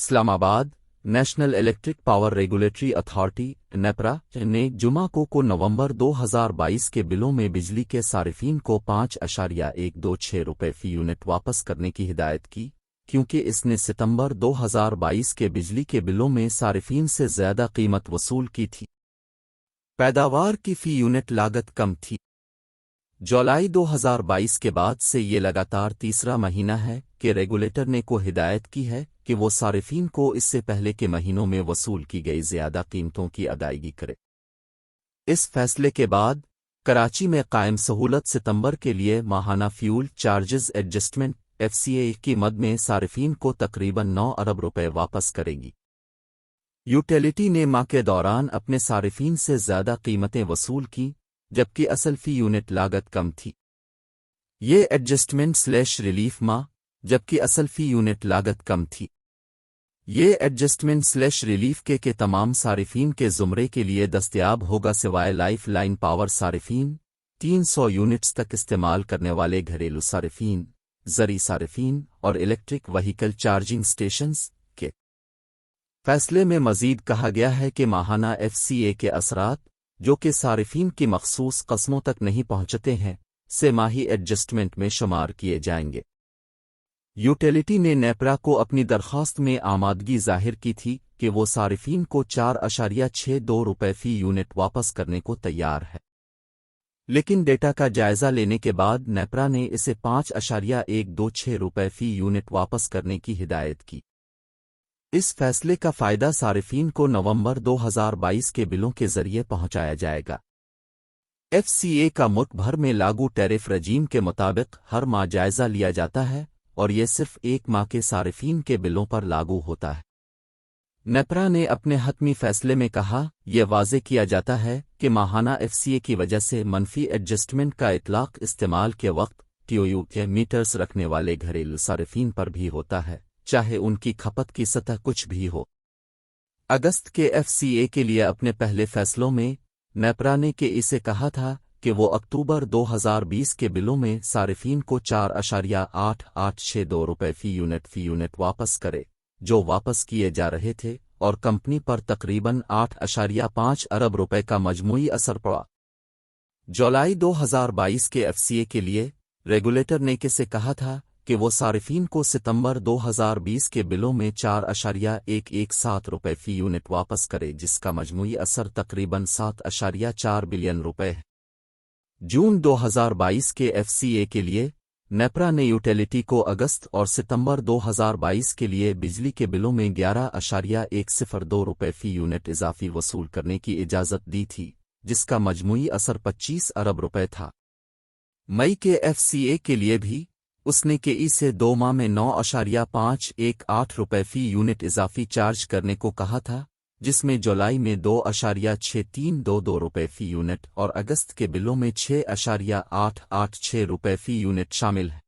اسلام آباد national electric power regulatory authority NEPRA نے جمعہ کو نومبر 2022 کے بلوں میں بجلی کے صارفین کو 5.126 روپے فی یونٹ واپس کرنے کی ہدایت کی، کیونکہ اس نے ستمبر 2022 کے بجلی کے بلوں میں صارفین سے زیادہ قیمت وصول کی تھی۔ پیداوار کی فی یونٹ لاگت کم تھی۔ جولائی 2022 کے بعد سے یہ لگاتار تیسرا مہینہ ہے کہ ریگولیٹر نے کو ہدایت کی ہے کہ وہ صارفین کو اس سے پہلے کے مہینوں میں وصول کی گئی زیادہ قیمتوں کی ادائیگی کرے۔ اس فیصلے کے بعد کراچی میں قائم سہولت ستمبر کے لیے ماہانہ فیول چارجز ایڈجسٹمنٹ FCA کی مد میں صارفین کو تقریباً 9 ارب روپے واپس کرے گی۔ یوٹیلیٹی نے ماہ کے دوران اپنے صارفین سے زیادہ قیمتیں وصول کی، جبکہ اصل فی یونٹ لاگت کم تھی۔ یہ ایڈجسٹمنٹ ریلیف ماہ، جبکہ اصل فی یونٹ لاگت کم تھی۔ یہ ایڈجسٹمنٹ ریلیف کے تمام صارفین کے زمرے کے لیے دستیاب ہوگا سوائے لائف لائن پاور صارفین، 300 یونٹس تک استعمال کرنے والے گھریلو صارفین، زرعی صارفین اور الیکٹرک وہیکل چارجنگ اسٹیشنز کے۔ فیصلے میں مزید کہا گیا ہے کہ ماہانہ FCA کے اثرات، جو کہ صارفین کی مخصوص قسموں تک نہیں پہنچتے ہیں، سے ماہی ایڈجسٹمنٹ میں شمار کیے جائیں گے۔ یوٹیلیٹی نے نیپرا کو اپنی درخواست میں آمادگی ظاہر کی تھی کہ وہ صارفین کو 4.62 روپے فی یونٹ واپس کرنے کو تیار ہے، لیکن ڈیٹا کا جائزہ لینے کے بعد نیپرا نے اسے 5.126 روپے فی یونٹ واپس کرنے کی ہدایت کی۔ اس فیصلے کا فائدہ صارفین کو نومبر 2022 کے بلوں کے ذریعے پہنچایا جائے گا۔ FCA کا ملک بھر میں لاگو ٹیرف رجیم کے مطابق ہر ماہ جائزہ لیا جاتا ہے اور یہ صرف ایک ماہ کے صارفین کے بلوں پر لاگو ہوتا ہے۔ نیپرا نے اپنے حتمی فیصلے میں کہا، یہ واضح کیا جاتا ہے کہ ماہانہ FCA کی وجہ سے منفی ایڈجسٹمنٹ کا اطلاق استعمال کے وقت TOU کے میٹرز رکھنے والے گھریلو صارفین پر بھی ہوتا ہے، چاہے ان کی کھپت کی سطح کچھ بھی ہو۔ اگست کے FCA کے لیے اپنے پہلے فیصلوں میں نیپرا نے اسے کہا تھا کہ وہ اکتوبر 2020 کے بلوں میں صارفین کو 4.8862 روپے فی یونٹ واپس کرے، جو واپس کیے جا رہے تھے، اور کمپنی پر تقریباً 8.5 ارب روپے کا مجموعی اثر پڑا۔ جولائی 2022 کے FCA کے لیے ریگولیٹر نے سے کہا تھا کہ وہ صارفین کو ستمبر 2020 کے بلوں میں 4.117 روپے فی یونٹ واپس کرے، جس کا مجموعی اثر تقریباً 7.4 بلین روپے ہے۔ جون 2022 کے FCA کے لیے نیپرا نے یوٹیلیٹی کو اگست اور ستمبر 2022 کے لیے بجلی کے بلوں میں 11.102 روپے فی یونٹ اضافی وصول کرنے کی اجازت دی تھی، جس کا مجموعی اثر 25 ارب روپے تھا۔ مئی کے FCA کے لیے بھی اس نے سے 2 ماہ میں 9.518 روپے فی یونٹ اضافی چارج کرنے کو کہا تھا، جس میں جولائی میں 2.6322 روپے فی یونٹ اور اگست کے بلوں میں 6.886 روپے فی یونٹ شامل ہے۔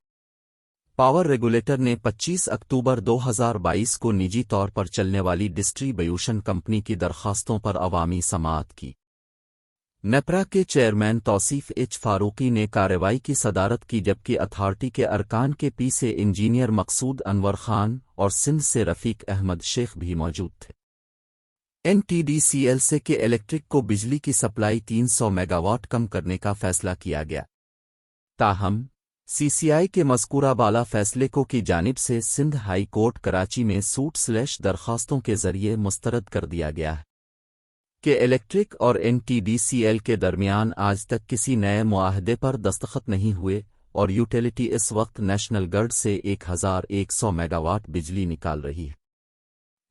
پاور ریگولیٹر نے 25 اکتوبر 2022 کو نجی طور پر چلنے والی ڈسٹری بیوشن کمپنی کی درخواستوں پر عوامی سماعت کی۔ نیپرا کے چیئرمین توصیف فاروقی نے کارروائی کی صدارت کی، جبکہ اتھارٹی کے ارکان کے سے انجینئر مقصود انور خان اور سندھ سے رفیق احمد شیخ بھی موجود تھے۔ NTDCL سے کہ الیکٹرک کو بجلی کی سپلائی 300 میگا واٹ کم کرنے کا فیصلہ کیا گیا، تاہم CCI کے مذکورہ بالا فیصلے کو کی جانب سے سندھ ہائی کورٹ کراچی میں سوٹ درخواستوں کے ذریعے مسترد کر دیا گیا ہے کہ الیکٹرک اور NTDCL کے درمیان آج تک کسی نئے معاہدے پر دستخط نہیں ہوئے، اور یوٹیلیٹی اس وقت نیشنل گرڈ سے 1100 میگا واٹ بجلی نکال رہی ہے۔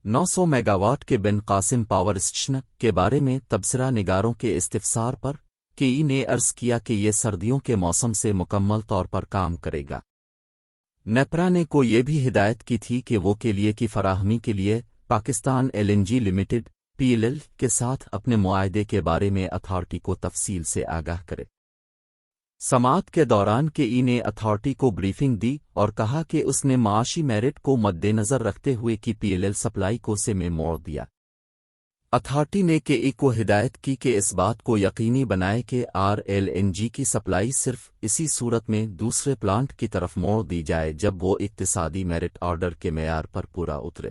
900 میگا واٹ کے بن قاسم پاور اسٹیشن کے بارے میں تبصرہ نگاروں کے استفسار پر نے عرض کیا کہ یہ سردیوں کے موسم سے مکمل طور پر کام کرے گا۔ نیپرا نے کو یہ بھی ہدایت کی تھی کہ وہ کے لیے کی فراہمی کے لیے پاکستان LNG لمیٹڈ PLL کے ساتھ اپنے معاہدے کے بارے میں اتھارٹی کو تفصیل سے آگاہ کرے۔ سماعت کے دوران نے اتھارٹی کو بریفنگ دی اور کہا کہ اس نے معاشی میرٹ کو مد نظر رکھتے ہوئے کی PLL سپلائی کو سے میں موڑ دیا۔ اتھارٹی نے کو ہدایت کی کہ اس بات کو یقینی بنائے کہ RLNG کی سپلائی صرف اسی صورت میں دوسرے پلانٹ کی طرف موڑ دی جائے جب وہ اقتصادی میرٹ آرڈر کے معیار پر پورا اترے۔